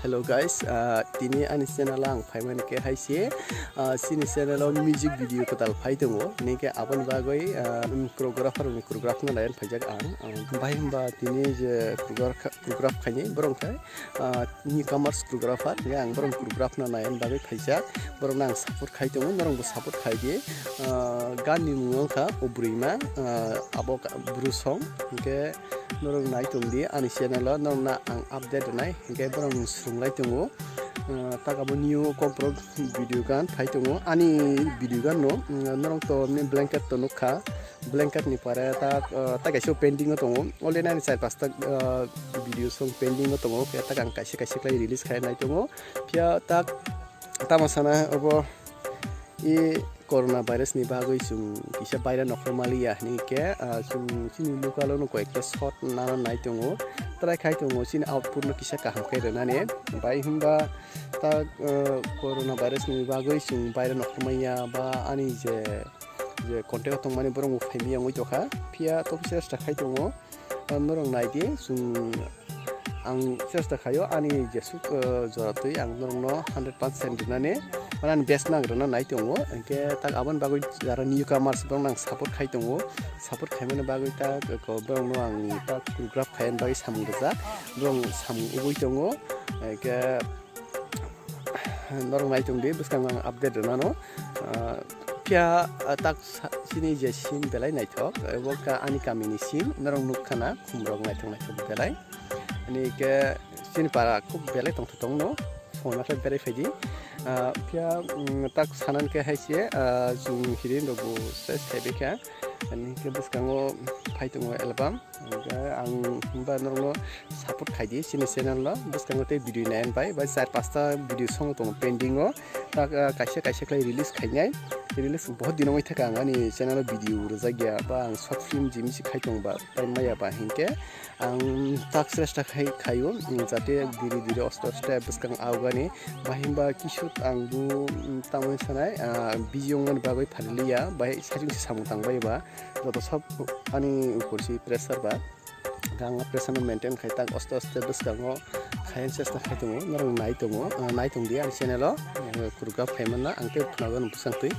Hello guys, tini ani channel ang phaiman ke haise sini channel music video ko tal phai dongo ni ke abon bagoi choreographer na layan phajak ang bai hamba tini je choreograph khani borong khai ni commerce choreographer yang borong choreograph na layan bagoi phajak borong nang support khai dongo norong bo support khai di gan ni mung kha obrima abo bru song ke norong nai tongdi ani channel norong na ang update nai ke borong sunglai tongo tak abo new kompro video kan phai tongo ani video kan no norong to ni blanket to nukha blanket ni pare tak kaisa pending tongo already nani side pasta video song pending tongo ke tak ang kaisa klai release khai nai tongo pia tak tamasana abo i coronavirus ni bagoi sung kisa baira nokromalia ni ke sung sini lokalo no ko ekta shot na nai tongo trai khai tongo sini output no kisa kaham kai rena ne bai humba ta coronavirus ni bagoi sung baira nokromaya ba ani je contact tong mani borong faimi ang ujokha pia to pisa khai tongo norong nai di sung ang sesta khayo ani jesu joratui ang norong no 100% dinane manan best nang rona nai tongo engke tak abon bagoi jara newcomers borong nang support khai tongo support khai mane bagoi ta ko borong no ang ta choreograph khayan bagoi samung reja borong samung uboi tongo engke norong nai tongdi buskang ang update rona no pia tak sini je sin belai nai thok woka ani kamini sin norong nukhana khumrok nai thong belai ani ke sini para khub belai tong no phone ma belai faidi pia tak sanan ke haise jung hirin rogo sebe ka ani ke buskango phaitongo album ang ba norno support khaidi sini channel la buskango te video nain bai ba sar pasta video song tong pending o tak kaisa klai release khainai release बहुत दिनों में था कांगा नी channel video रजा गया बा आं short film gym से खाइतों बा टाइम माया बा हिंके आं ताक श्रेष्ठ खाइयो जाते धीरे अस्ते बसकां आवगानी बाहिंबा किशोर आं बु तामन सनाय बिजोंगन बागै फालिया बाय सारिं से सामु तांबाय बा जतो सब आनी ऊपर से प्रेशर बा गांगा प्रेशर मेंटेन खाइता अस्ते बसकांगो खायन सेस्ता खाइतों नरं नाइतों दि आं चैनल खुरगा फाइमना आंते फनागन बुसांतै